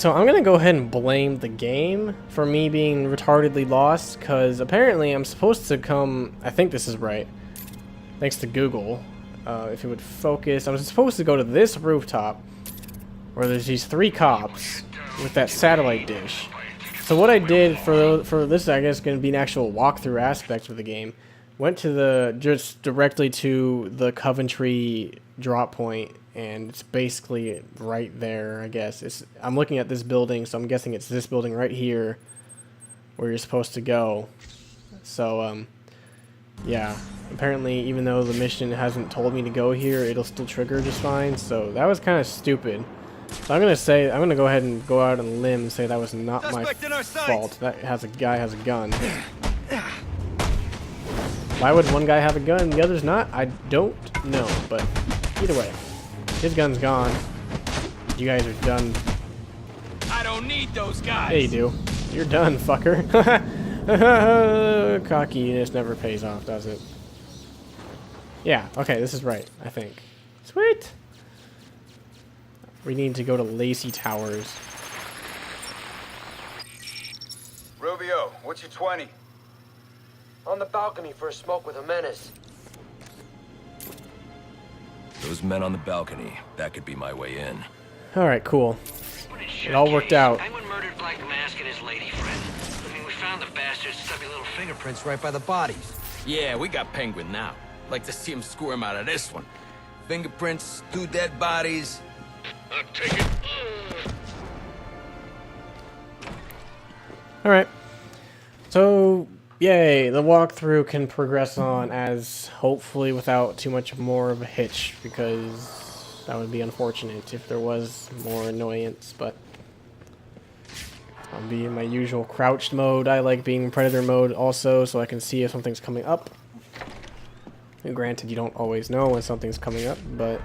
so I'm gonna go ahead and blame the game for me being retardedly lost, because apparently I'm supposed to come, I think this is right, thanks to Google, if it would focus, I was supposed to go to this rooftop, where there's these 3 cops with that satellite dish. So what I did for this, I guess, going to be an actual walkthrough aspect of the game, went to just directly to the Coventry drop point, and it's basically right there, I guess. I'm looking at this building, so I'm guessing it's this building right here where you're supposed to go. So, yeah. Apparently, even though the mission hasn't told me to go here, it'll still trigger just fine. So that was kind of stupid. So I'm gonna go ahead and go out on a limb and say that was not my fault. That guy has a gun. Why would one guy have a gun and the other's not? I don't know, but either way, his gun's gone. You guys are done. I don't need those guys. Yeah, you do. You're done, fucker. Cockiness never pays off, does it? Yeah, okay, this is right, I think. Sweet! We need to go to LACEY Towers. Rubio, what's your 20? On the balcony for a smoke with a menace. Those men on the balcony, that could be my way in. Alright, cool. It all worked out. Penguin murdered Black Mask and his lady friend. I mean, we found the bastard's stubby little fingerprints right by the bodies. Yeah, we got Penguin now. Like to see him squirm out of this one. Fingerprints, 2 dead bodies. I'll take it. Alright. So, yay, the walkthrough can progress on as hopefully without too much more of a hitch, because that would be unfortunate if there was more annoyance, but I'll be in my usual crouched mode. I like being in predator mode also, so I can see if something's coming up. And granted, you don't always know when something's coming up, but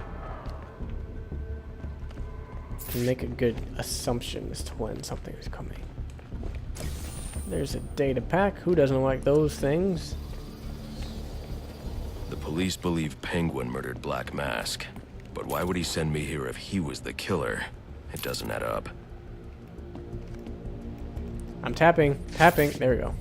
you can make a good assumption as to when something is coming. There's a data pack. Who doesn't like those things? The police believe Penguin murdered Black Mask, but why would he send me here if he was the killer? It doesn't add up. I'm tapping. There we go.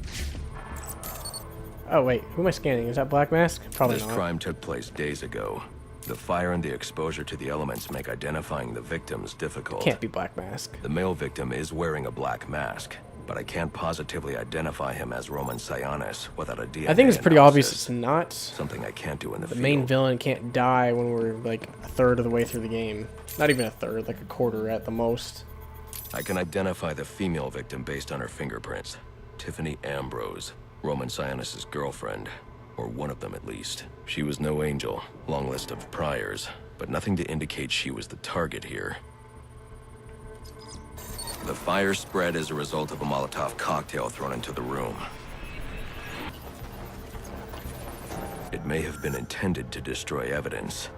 Oh wait, who am I scanning? Is that Black Mask? Probably not. This crime took place days ago. The fire and the exposure to the elements make identifying the victims difficult. Can't be Black Mask. The male victim is wearing a black mask, but I can't positively identify him as Roman Sionis without a DNA I think it's pretty obvious it's not. Something I can't do in the The field. main villain can't die when we're like a third of the way through the game. Not even a third, like a quarter at the most. I can identify the female victim based on her fingerprints. Tiffany Ambrose, Roman Sionis' girlfriend, or one of them at least. She was no angel, long list of priors, but nothing to indicate she was the target here. The fire spread as a result of a Molotov cocktail thrown into the room. It may have been intended to destroy evidence.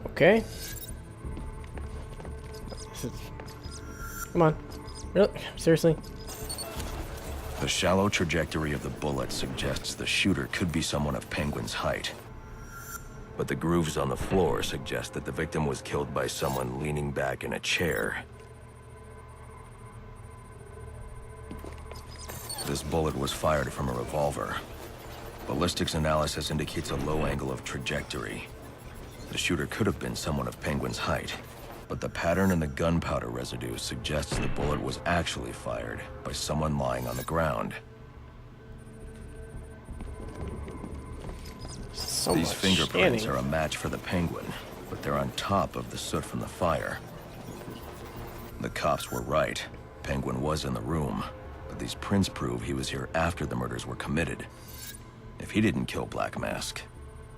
Okay. Come on. Really? Seriously? The shallow trajectory of the bullet suggests the shooter could be someone of Penguin's height. But the grooves on the floor suggest that the victim was killed by someone leaning back in a chair. This bullet was fired from a revolver. Ballistics analysis indicates a low angle of trajectory. The shooter could have been someone of Penguin's height, but the pattern in the gunpowder residue suggests the bullet was actually fired by someone lying on the ground. So These much fingerprints scanning. are a match for the Penguin, but they're on top of the soot from the fire. The cops were right. Penguin was in the room, but these prints prove he was here after the murders were committed. If he didn't kill Black Mask,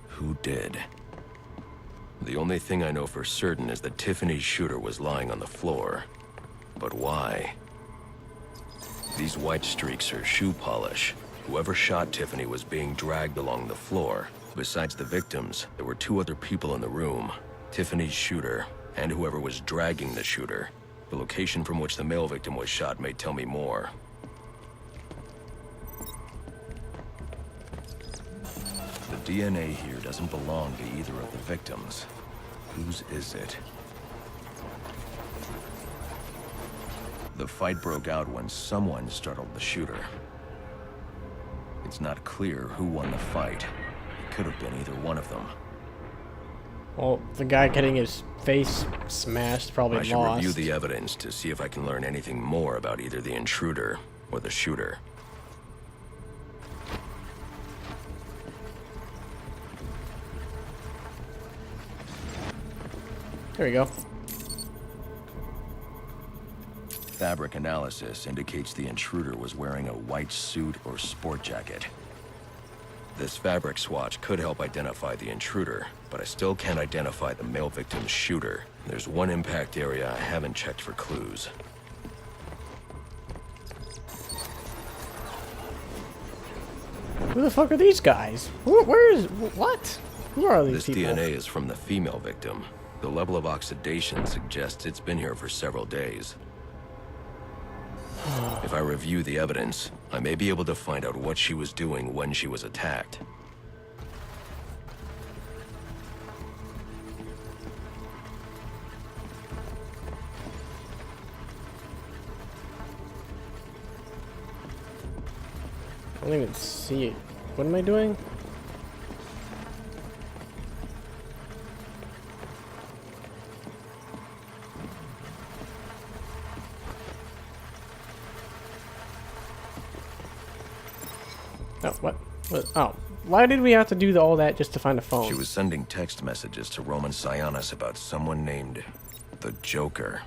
who did? The only thing I know for certain is that Tiffany's shooter was lying on the floor. But why? These white streaks are shoe polish. Whoever shot Tiffany was being dragged along the floor. Besides the victims, there were 2 other people in the room. Tiffany's shooter, and whoever was dragging the shooter. The location from which the male victim was shot may tell me more. The DNA here doesn't belong to either of the victims. Whose is it? The fight broke out when someone startled the shooter. It's not clear who won the fight. It could have been either one of them. Well, the guy getting his face smashed probably I should lost. review the evidence to see if I can learn anything more about either the intruder or the shooter. There we go. Fabric analysis indicates the intruder was wearing a white suit or sport jacket. This fabric swatch could help identify the intruder, but I still can't identify the male victim's shooter. There's one impact area I haven't checked for clues. Who the fuck are these guys? Where is... What? Who are these This people? DNA is from the female victim. The level of oxidation suggests it's been here for several days. If I review the evidence, I may be able to find out what she was doing when she was attacked. I don't even see it. What am I doing? Oh, what? Oh, why did we have to do all that just to find a phone? She was sending text messages to Roman Sionis about someone named the Joker.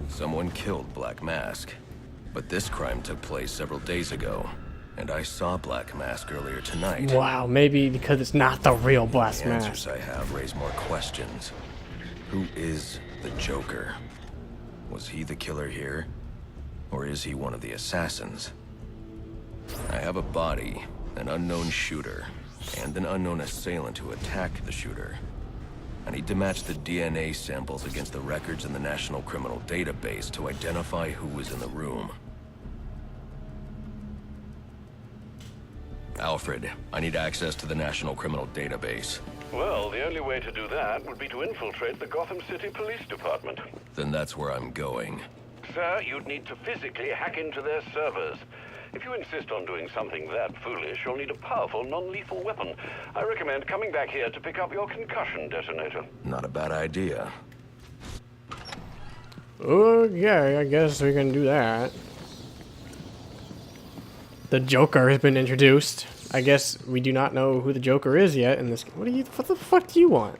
Someone killed Black Mask, but this crime took place several days ago, and I saw Black Mask earlier tonight. Wow, maybe because it's not the real Black The Mask. answers I have raise more questions. Who is the Joker? Was he the killer here? Or is he one of the assassins? I have a body, an unknown shooter, and an unknown assailant who attacked the shooter. I need to match the DNA samples against the records in the National Criminal Database to identify who was in the room. Alfred, I need access to the National Criminal Database. Well, the only way to do that would be to infiltrate the Gotham City Police Department. Then that's where I'm going. Sir, you'd need to physically hack into their servers. If you insist on doing something that foolish, you'll need a powerful, non-lethal weapon. I recommend coming back here to pick up your concussion detonator. Not a bad idea. Okay, I guess we can do that. The Joker has been introduced. I guess we do not know who the Joker is yet in this. What the fuck do you want?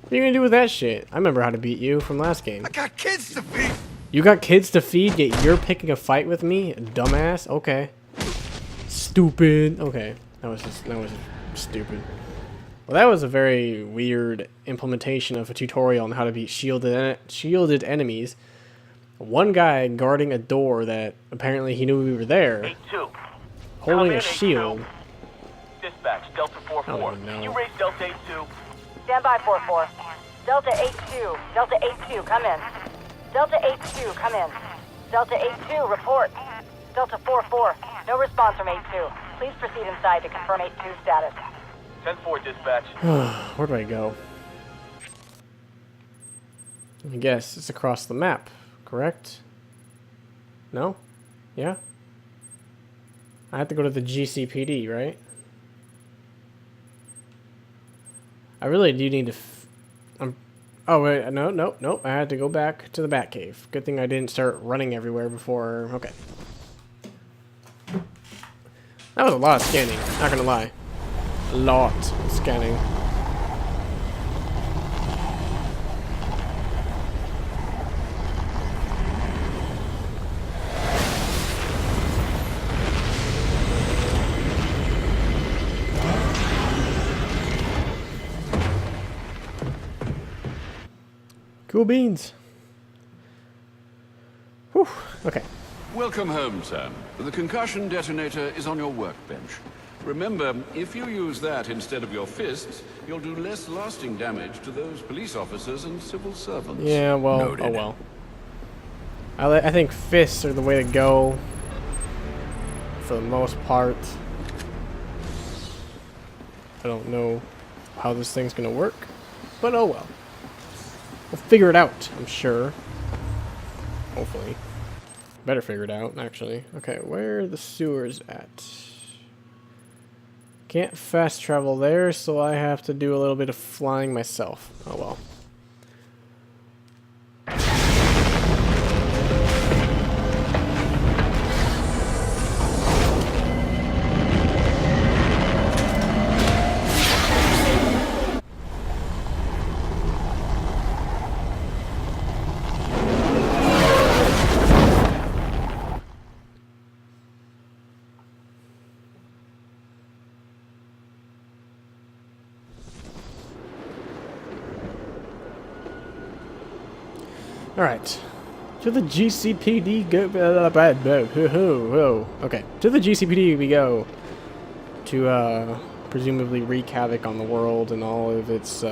What are you gonna do with that shit? I remember how to beat you from last game. I got kids to feed. You got kids to feed, yet you're picking a fight with me? Dumbass? Okay. Stupid. Okay. That was stupid. Well, that was a very weird implementation of a tutorial on how to beat shielded enemies. One guy guarding a door that apparently he knew we were there, 8-2. holding a shield. Dispatch, Delta 4-4. I don't know. Can you raise Delta 8-2? Stand by 4-4. Delta 8-2. Delta 8-2, come in. Delta 8-2, come in. Delta 8-2, report. Delta 4-4, no response from 8-2. Please proceed inside to confirm 8-2 status. 10-4, dispatch. Where do I go? I guess it's across the map, correct? No? Yeah? I have to go to the GCPD, right? I really do need to... oh, wait, no. I had to go back to the Batcave. Good thing I didn't start running everywhere before... Okay. That was a lot of scanning, not gonna lie. A lot of scanning. Cool beans. Whew. Okay. Welcome home, Sam. The concussion detonator is on your workbench. Remember, if you use that instead of your fists, you'll do less lasting damage to those police officers and civil servants. Yeah, well, Noted. oh well. I think fists are the way to go for the most part. I don't know how this thing's gonna work, but oh well. We'll figure it out, I'm sure. Hopefully. Better figure it out, actually. Okay, where are the sewers at? Can't fast travel there, so I have to do a little bit of flying myself. Oh well. Alright. To the GCPD go. Okay. To the GCPD we go. To, presumably wreak havoc on the world and all of its,